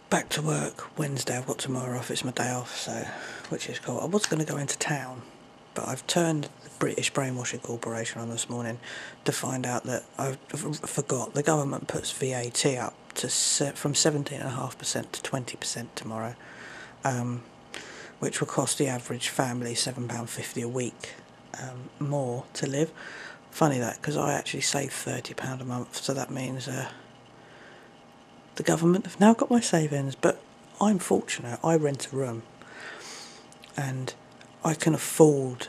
back to work Wednesday. I've got tomorrow off. It's my day off, so which is cool. I was going to go into town, but I've turned the British Brainwashing Corporation on this morning to find out that I forgot the government puts VAT up to from 17.5% to 20% tomorrow, which will cost the average family £7.50 a week more to live. Funny that, because I actually save £30 a month, so that means the government have now got my savings. But I'm fortunate. I rent a room, and I can afford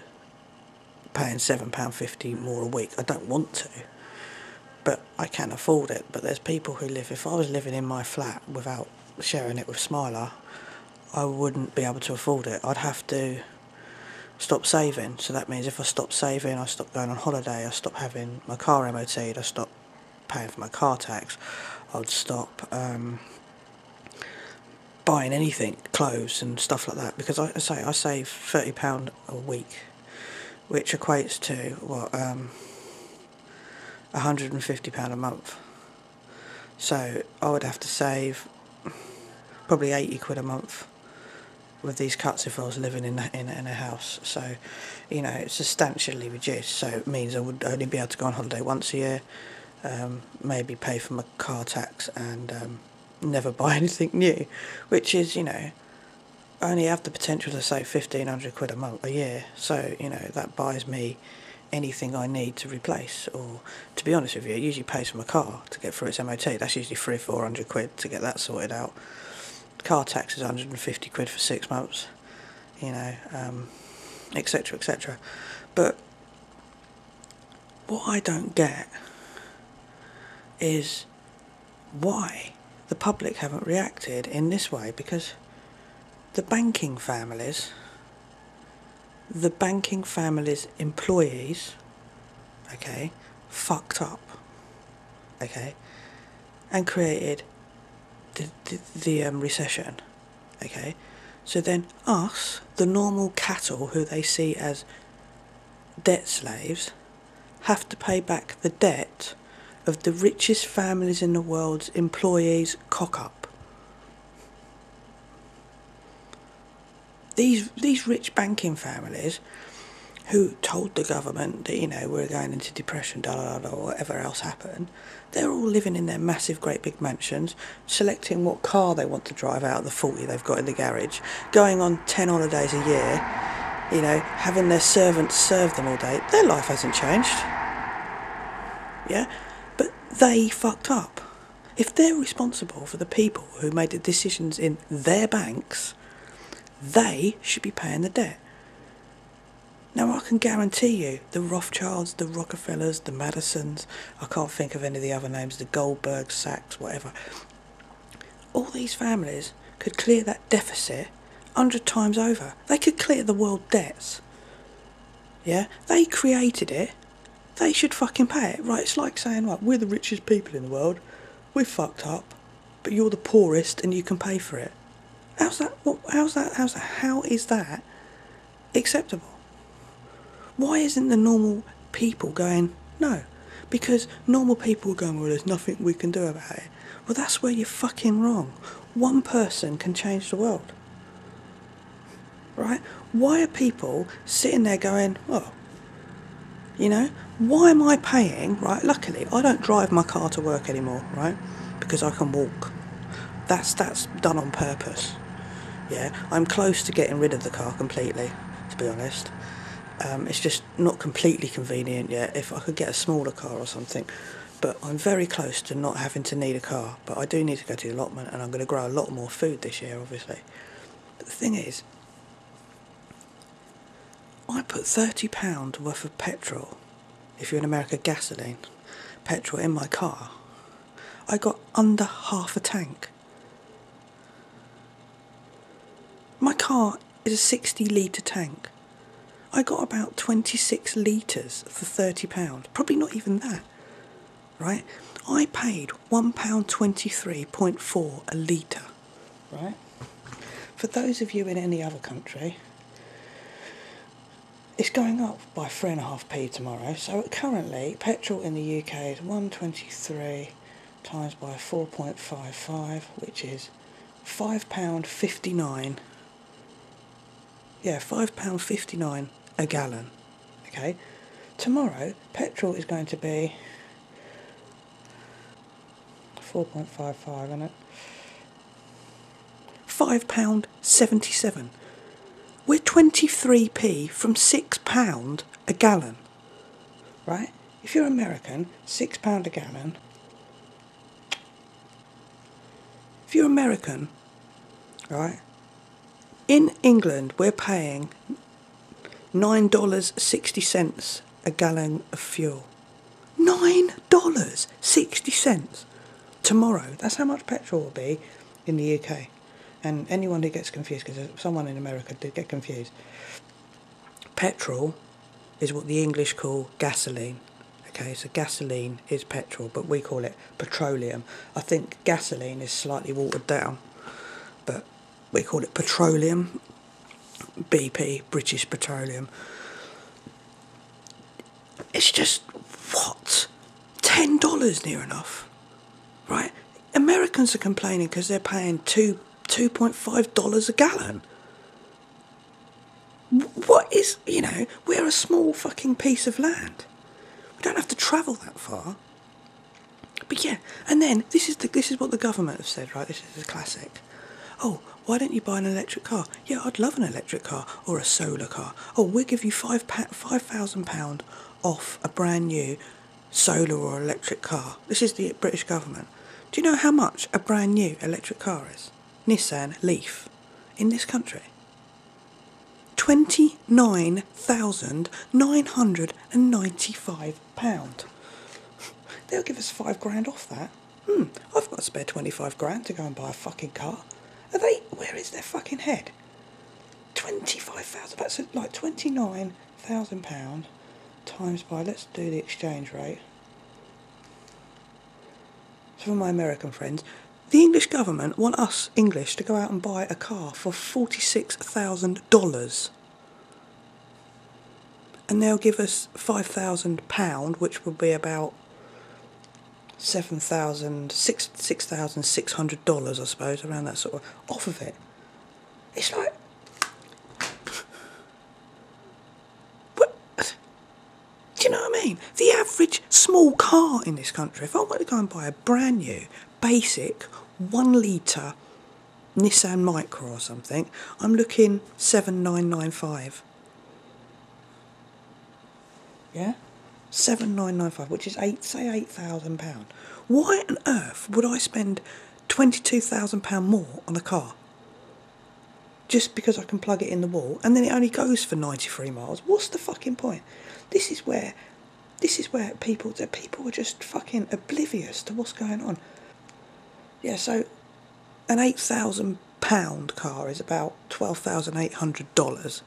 paying £7.50 more a week. I don't want to, but I can afford it. But there's people who live. If I was living in my flat without sharing it with Smiler, I wouldn't be able to afford it. I'd have to stop saving. So that means if I stop saving, I stop going on holiday, I stop having my car MOT'd, I stop paying for my car tax, I'd stop buying anything, clothes and stuff like that, because I save £30 a week, which equates to what, £150 a month. So I would have to save probably £80 a month with these cuts if I was living in a house. So, you know, it's substantially reduced. So it means I would only be able to go on holiday once a year, maybe pay for my car tax, and never buy anything new, which is, you know, I only have the potential to save £1,500 a year. So, you know, that buys me anything I need to replace. Or, to be honest with you, it usually pays for my car to get through its MOT. That's usually £300-400 to get that sorted out. Car tax is £150 for 6 months, you know, etc, etc. But what I don't get is why the public haven't reacted in this way, because the banking families employees, okay, fucked up, okay, and created the recession, okay. So then us, the normal cattle who they see as debt slaves, have to pay back the debt of the richest families in the world's employees cock up. These rich banking families who told the government that, you know, we're going into depression, or whatever else happened, they're all living in their massive, great big mansions, selecting what car they want to drive out of the 40 they've got in the garage, going on 10 holidays a year, you know, having their servants serve them all day. Their life hasn't changed. Yeah? But they fucked up. If they're responsible for the people who made the decisions in their banks, they should be paying the debt. Now, I can guarantee you, the Rothschilds, the Rockefellers, the Madisons, I can't think of any of the other names, the Goldbergs, Sachs, whatever, all these families could clear that deficit 100 times over. They could clear the world debts. Yeah? They created it. They should fucking pay it. Right, it's like saying, right, we're the richest people in the world, we're fucked up, but you're the poorest and you can pay for it. How is that acceptable? Why isn't the normal people going, no? Because normal people are going, well, there's nothing we can do about it. Well, that's where you're fucking wrong. One person can change the world. Right? Why are people sitting there going, well, you know, why am I paying, right? Luckily, I don't drive my car to work anymore, right? Because I can walk. That's done on purpose. Yeah, I'm close to getting rid of the car completely, to be honest. It's just not completely convenient yet. If I could get a smaller car or something, but I'm very close to not having to need a car. But I do need to go to the allotment, and I'm going to grow a lot more food this year, obviously. But the thing is, I put £30 worth of petrol, if you're in America, gasoline, petrol in my car. I got under half a tank. My car is a 60-litre tank. I got about 26 litres for £30. Probably not even that, right? I paid £1.23.4 a litre, right? For those of you in any other country, it's going up by 3.5p tomorrow. So currently, petrol in the UK is 123 times by 4.55, which is £5.59. Yeah, £5.59 a gallon. Okay. Tomorrow, petrol is going to be 4.55, isn't it? £5.77. We're 23p from £6 a gallon. Right? If you're American, £6 a gallon. If you're American, right? In England, we're paying $9.60 a gallon of fuel. $9.60 tomorrow. That's how much petrol will be in the UK. And anyone who gets confused, because someone in America did get confused, petrol is what the English call gasoline. Okay, so gasoline is petrol, but we call it petroleum. I think gasoline is slightly watered down, but we call it petroleum. BP, British Petroleum. It's just, what? $10 near enough, right? Americans are complaining because they're paying $2.5 a gallon. What is, we're a small fucking piece of land. We don't have to travel that far. But yeah, and then this is what the government have said, right? This is a classic. Oh, why don't you buy an electric car? Yeah, I'd love an electric car or a solar car. Oh, we'll give you £5,000 off a brand new solar or electric car. This is the British government. Do you know how much a brand new electric car is? Nissan Leaf in this country. £29,995. They'll give us £5,000 off that. I've got a spare £25,000 to go and buy a fucking car. Where is their fucking head? 25,000, that's like £29,000 times by, let's do the exchange rate. So for my American friends, the English government want us English to go out and buy a car for $46,000. And they'll give us £5,000, which will be about $6,600, I suppose, around that sort of, off of it. It's like, what? Do you know what I mean? The average small car in this country, if I were to go and buy a brand new, basic, 1 litre Nissan Micra or something, I'm looking $7,995. Yeah? $7,995, which is £8,000. Why on earth would I spend £22,000 more on a car? Just because I can plug it in the wall and then it only goes for 93 miles. What's the fucking point? This is where people are just fucking oblivious to what's going on. Yeah, so an £8,000 car is about $12,800.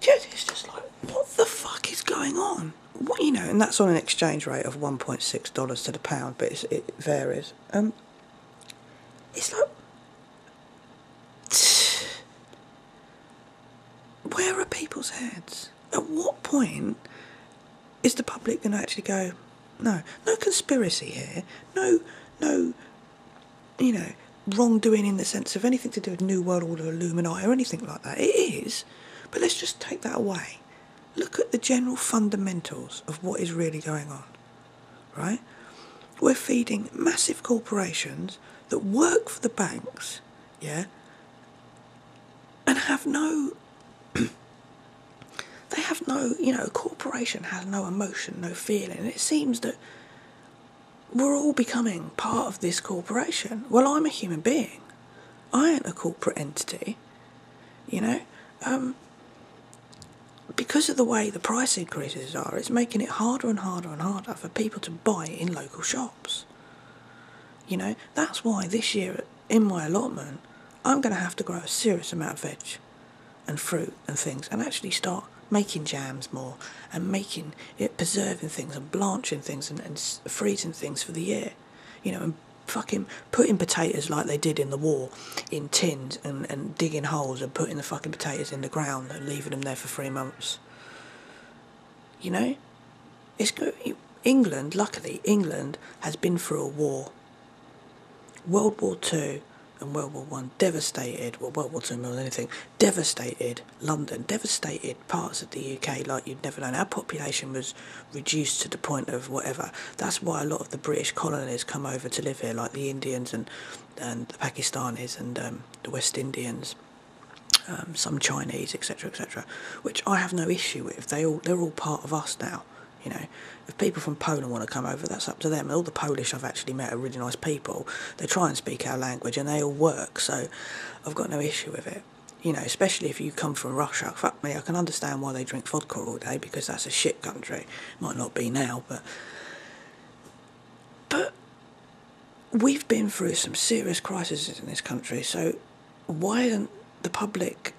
It's just like, what the fuck is going on? And that's on an exchange rate of $1.6 to the pound, but it varies. It's like, where are people's heads? At what point is the public going to actually go, no conspiracy here, no, wrongdoing in the sense of anything to do with New World Order, Illuminati or anything like that. It is, but let's just take that away. Look at the general fundamentals of what is really going on, right? We're feeding massive corporations that work for the banks, yeah, and have no, they have no, a corporation has no emotion, no feeling, and it seems that we're all becoming part of this corporation. Well, I'm a human being. I ain't a corporate entity, because of the way the price increases are, it's making it harder and harder and harder for people to buy in local shops. That's why this year in my allotment, I'm going to have to grow a serious amount of veg and fruit and things and actually start making jams more and preserving things and blanching things and freezing things for the year. And fucking putting potatoes like they did in the war in tins and digging holes and putting the fucking potatoes in the ground and leaving them there for 3 months. It's good. Luckily, England has been through a war. World War II and World War One devastated, well, World War Two more than anything, devastated London, devastated parts of the UK like you'd never known. Our population was reduced to the point of whatever. That's why a lot of the British colonies come over to live here, like the Indians and the Pakistanis and the West Indians. Some Chinese, etc., etc., which I have no issue with. They're all part of us now. You know, if people from Poland want to come over, that's up to them. All the Polish I've actually met are really nice people. They try and speak our language and they all work, so I've got no issue with it. You know, especially if you come from Russia. Fuck me, I can understand why they drink vodka all day, because that's a shit country. Might not be now, but we've been through some serious crises in this country, so why isn't the public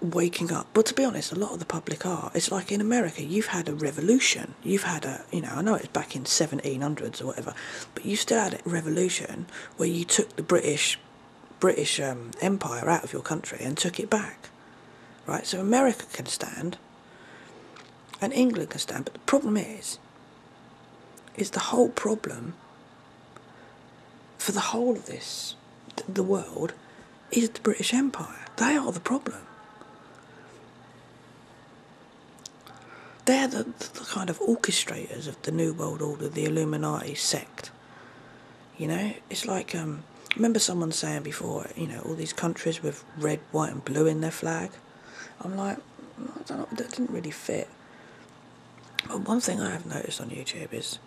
waking up? But to be honest, a lot of the public are. It's like in America, you've had a revolution. You've had a, you know, I know it's back in 1700s or whatever, but you still had a revolution where you took the British Empire out of your country and took it back, right? So America can stand, and England can stand, but the problem is the whole problem for the whole of this, the world, is the British Empire. They are the problem. They're the kind of orchestrators of the New World Order, the Illuminati sect. You know, it's like, remember someone saying before, you know, all these countries with red, white and blue in their flag? I'm like, I don't know, that didn't really fit. But one thing I have noticed on YouTube is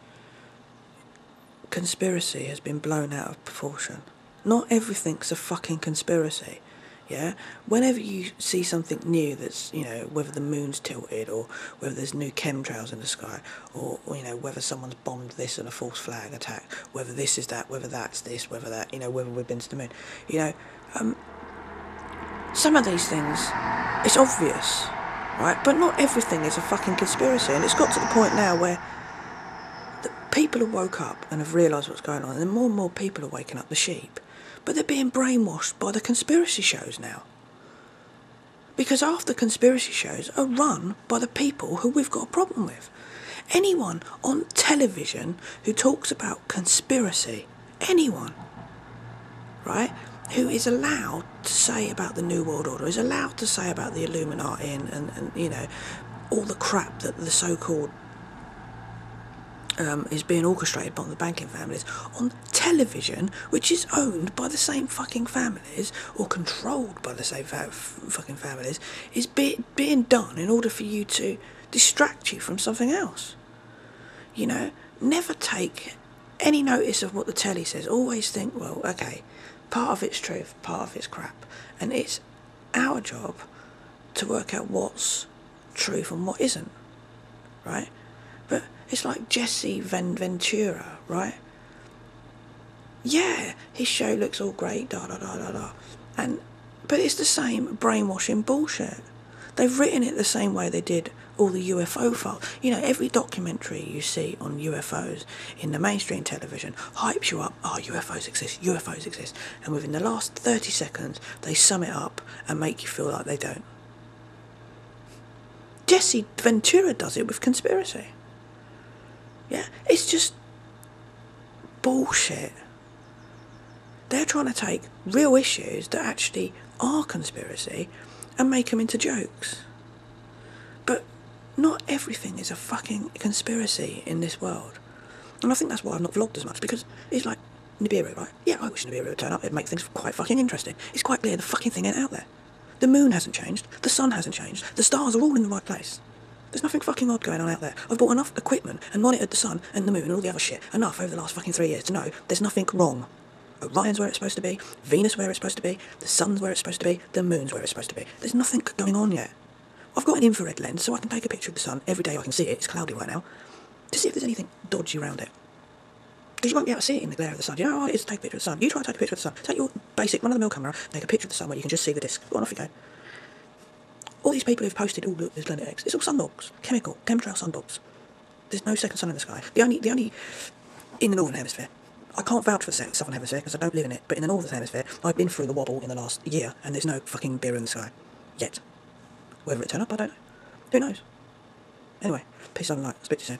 conspiracy has been blown out of proportion. Not everything's a fucking conspiracy, yeah? Whenever you see something new that's, you know, whether the moon's tilted or whether there's new chemtrails in the sky or you know, whether someone's bombed this in a false flag attack, whether this is that, whether that's this, whether that, you know, whether we've been to the moon, you know, some of these things, it's obvious, right? But not everything is a fucking conspiracy, and it's got to the point now where people have woke up and have realised what's going on, and more and more people are waking up, the sheep. But they're being brainwashed by the conspiracy shows now. Because half the conspiracy shows are run by the people who we've got a problem with. Anyone on television who talks about conspiracy, anyone, right, who is allowed to say about the New World Order, is allowed to say about the Illuminati and you know, all the crap that the so-called is being orchestrated by the banking families on television, which is owned by the same fucking families or controlled by the same fucking families, is being done in order for you to distract you from something else. You know, never take any notice of what the telly says. Always think, well, okay, part of it's truth, part of it's crap, and it's our job to work out what's truth and what isn't, right? But it's like Jesse Ventura, right? Yeah, his show looks all great, but it's the same brainwashing bullshit. They've written it the same way they did all the UFO files. You know, every documentary you see on UFOs in the mainstream television hypes you up, oh, UFOs exist, and within the last 30 seconds, they sum it up and make you feel like they don't. Jesse Ventura does it with conspiracy. Yeah, it's just bullshit. They're trying to take real issues that actually are conspiracy and make them into jokes. But not everything is a fucking conspiracy in this world. And I think that's why I've not vlogged as much, because it's like Nibiru, right? Yeah, I wish Nibiru would turn up. It'd make things quite fucking interesting. It's quite clear the fucking thing ain't out there. The moon hasn't changed. The sun hasn't changed. The stars are all in the right place. There's nothing fucking odd going on out there. I've bought enough equipment and monitored the sun and the moon and all the other shit enough over the last fucking 3 years to know there's nothing wrong. Orion's where it's supposed to be, Venus where it's supposed to be, the sun's where it's supposed to be, the moon's where it's supposed to be. There's nothing going on yet. I've got an infrared lens so I can take a picture of the sun every day I can see it, it's cloudy right now, to see if there's anything dodgy around it. Because you won't be able to see it in the glare of the sun. You know how it is to take a picture of the sun? You try to take a picture of the sun. Take your basic run-of-the-mill camera, take a picture of the sun where you can just see the disc. Go on, off you go. All these people who've posted, oh look, there's Planet X, it's all sundogs, chemtrail sundogs. There's no second sun in the sky. The only in the Northern Hemisphere. I can't vouch for the Southern Hemisphere because I don't live in it, but in the Northern Hemisphere, I've been through the wobble in the last year and there's no fucking beer in the sky. Yet. Whether it turn up, I don't know. Who knows? Anyway, peace, love and light. Speak to you soon.